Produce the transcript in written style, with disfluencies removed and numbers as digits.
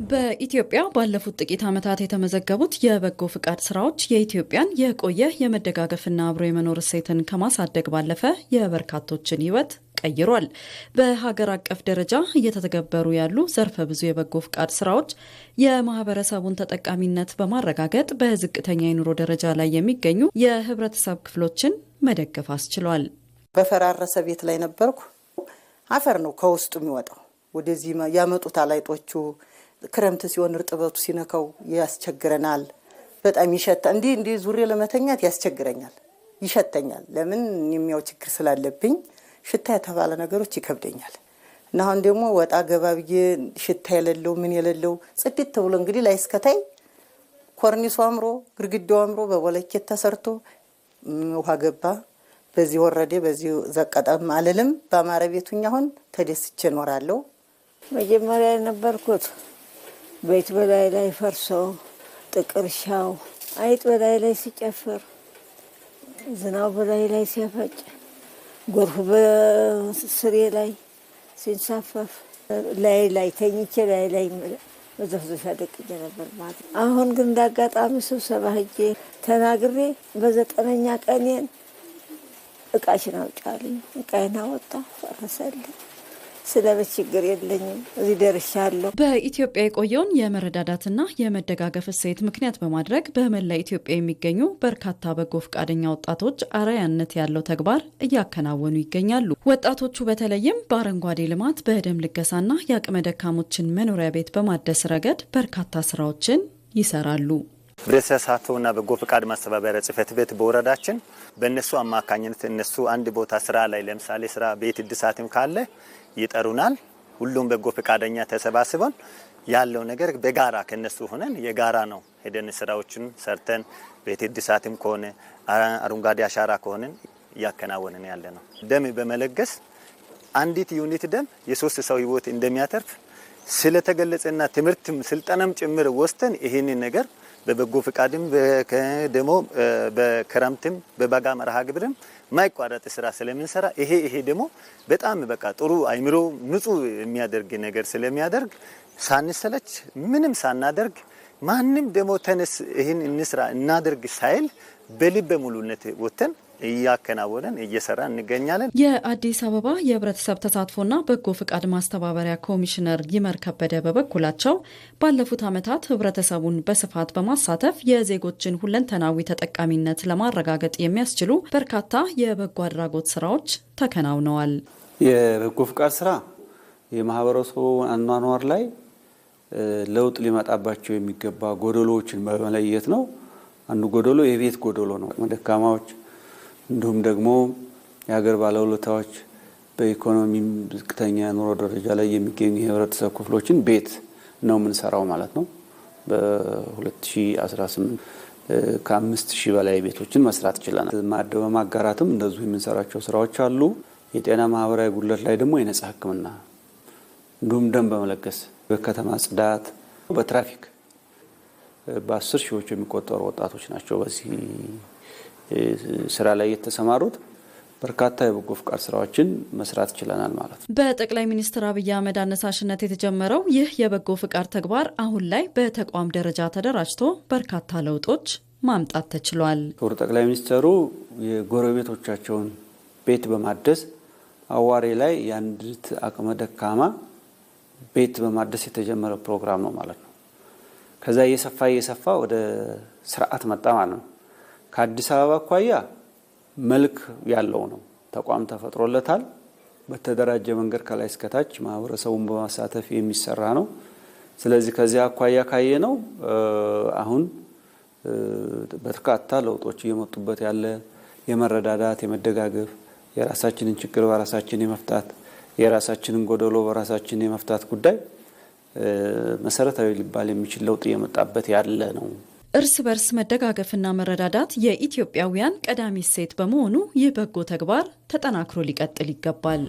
በኢትዮጵያ ባለፉት ጥቂት ዓመታት የተመዘገቡት የበጎ ፍቃድ ስራዎች የኢትዮጵያን የቆየ የመደጋገፍና አብሮ የመኖር እሴትን ከማሳደግ ባለፈ የበርካቶችን ሕይወት ቀይሯል። በሀገር አቀፍ ደረጃ እየተተገበሩ ያሉ ዘርፈ ብዙ የበጎ ፍቃድ ስራዎች የማህበረሰቡን ተጠቃሚነት በማረጋገጥ በዝቅተኛ የኑሮ ደረጃ ላይ የሚገኙ የህብረተሰብ ክፍሎችን መደገፍ አስችሏል። በፈራረሰ ቤት ላይ ነበርኩ። አፈር ነው ከውስጡ የሚወጣው። ወደዚህ ያመጡታል አይጦቹ። ክረምት ሲሆን እርጥበቱ ሲነካው ያስቸግረናል። በጣም ይሸታል። እንዲህ ዙሬ ለመተኛት ያስቸግረኛል፣ ይሸተኛል። ለምን የሚያው ችግር ስላለብኝ ሽታ የተባለ ነገሮች ይከብደኛል። እና አሁን ደግሞ ወጣ ገባ ብዬ ሽታ የሌለው ምን የሌለው ጽድት ተብሎ እንግዲህ ላይ እስከታይ ኮርኒሱ አምሮ ግድግዳው አምሮ በቦለኬት ተሰርቶ ውሃ ገባ በዚህ ወረደ በዚህ ዘቀጠም አልልም። በአማረ ቤቱኛ አሁን ተደስቼ እኖራለሁ። መጀመሪያ የነበርኩት ቤት በላይ ላይ ፈርሶ ጥቅርሻው አይጥ በላይ ላይ ሲጨፍር ዝናብ በላይ ላይ ሲያፈጭ ጎርፍ በስሬ ላይ ሲንሳፈፍ ላይ ተኝቼ ላይ መዘፍዘሻ ደቅጄ ነበር ማለት። አሁን ግን እንዳጋጣሚ ስብሰባ ሄጄ ተናግሬ በ9ኛ ቀኔን እቃሽን አውጫልኝ። እቃዬን አወጣሁ፣ ፈረሰልኝ። ስለበት ችግር የለኝም፣ እዚህ ደርሻለሁ። በኢትዮጵያ የቆየውን የመረዳዳትና የመደጋገፍ እሴት ምክንያት በማድረግ በመላ ኢትዮጵያ የሚገኙ በርካታ በጎ ፈቃደኛ ወጣቶች አርአያነት ያለው ተግባር እያከናወኑ ይገኛሉ። ወጣቶቹ በተለይም በአረንጓዴ ልማት፣ በደም ልገሳና የአቅመ ደካሞችን መኖሪያ ቤት በማደስ ረገድ በርካታ ስራዎችን ይሰራሉ። ህብረተሰብ ተሳትፎና በጎ ፈቃድ ማስተባበሪያ ጽሕፈት ቤት በወረዳችን በእነሱ አማካኝነት እነሱ አንድ ቦታ ስራ ላይ ለምሳሌ ስራ ቤት እድሳትም ካለ ይጠሩናል። ሁሉም በጎ ፈቃደኛ ተሰባስበን ያለው ነገር በጋራ ከነሱ ሆነን የጋራ ነው ሄደን ስራዎችን ሰርተን ቤት እድሳትም ከሆነ አረንጓዴ አሻራ ከሆነ ያከናወነን ያለ ነው። ደም በመለገስ አንዲት ዩኒት ደም የ3 ሰው ህይወት እንደሚያተርፍ ስለተገለጸና ትምህርትም ስልጠናም ጭምር ወስተን ይሄንን ነገር በበጎ ፈቃድም ከደሞ በክረምትም በበጋ መርሃ ግብርም ማይቋረጥ ስራ ስለምንሰራ ይሄ ደግሞ በጣም በቃ ጥሩ አይምሮ ንጹህ የሚያደርግ ነገር ስለሚያደርግ ሳንሰለች ምንም ሳናደርግ ማንም ደግሞ ተነስ ይሄን እንስራ እናደርግ ሳይል በልበ ሙሉነት ወተን እያከናወነን እየሰራን እንገኛለን። የአዲስ አበባ የህብረተሰብ ተሳትፎና በጎ ፈቃድ ማስተባበሪያ ኮሚሽነር ይመር ከበደ በበኩላቸው ባለፉት ዓመታት ህብረተሰቡን በስፋት በማሳተፍ የዜጎችን ሁለንተናዊ ተጠቃሚነት ለማረጋገጥ የሚያስችሉ በርካታ የበጎ አድራጎት ስራዎች ተከናውነዋል። የበጎ ፈቃድ ስራ የማህበረሰቡ አኗኗር ላይ ለውጥ ሊመጣባቸው የሚገባ ጎደሎችን በመለየት ነው። አንዱ ጎደሎ የቤት ጎደሎ ነው። ደካማዎች እንዲሁም ደግሞ የሀገር ባለውለታዎች በኢኮኖሚም ዝቅተኛ ኑሮ ደረጃ ላይ የሚገኙ የህብረተሰብ ክፍሎችን ቤት ነው የምንሰራው ማለት ነው። በ2018 ከ5000 በላይ ቤቶችን መስራት ችለናል። ማዕድ በማጋራትም እንደዚሁ የምንሰራቸው ስራዎች አሉ። የጤና ማህበራዊ ጉድለት ላይ ደግሞ የነጻ ሕክምና እንዲሁም ደም በመለገስ በከተማ ጽዳት፣ በትራፊክ በ10 ሺዎች የሚቆጠሩ ወጣቶች ናቸው በዚህ ስራ ላይ የተሰማሩት። በርካታ የበጎ ፍቃድ ስራዎችን መስራት ችለናል ማለት ነው። በጠቅላይ ሚኒስትር አብይ አህመድ አነሳሽነት የተጀመረው ይህ የበጎ ፍቃድ ተግባር አሁን ላይ በተቋም ደረጃ ተደራጅቶ በርካታ ለውጦች ማምጣት ተችሏል። ክቡር ጠቅላይ ሚኒስትሩ የጎረቤቶቻቸውን ቤት በማደስ አዋሬ ላይ የአንዲት አቅመ ደካማ ቤት በማደስ የተጀመረ ፕሮግራም ነው ማለት ነው። ከዛ እየሰፋ ወደ ስርዓት መጣ ማለት ነው። ከአዲስ አበባ አኳያ መልክ ያለው ነው። ተቋም ተፈጥሮለታል። በተደራጀ መንገድ ከላይ እስከታች ማህበረሰቡን በማሳተፍ የሚሰራ ነው። ስለዚህ ከዚያ አኳያ ካየ ነው አሁን በርካታ ለውጦች እየመጡበት ያለ የመረዳዳት የመደጋገፍ የራሳችንን ችግር በራሳችን የመፍታት የራሳችንን ጎደሎ በራሳችን የመፍታት ጉዳይ መሰረታዊ ሊባል የሚችል ለውጥ እየመጣበት ያለ ነው። እርስ በርስ መደጋገፍና መረዳዳት የኢትዮጵያውያን ቀዳሚ እሴት በመሆኑ ይህ በጎ ተግባር ተጠናክሮ ሊቀጥል ይገባል።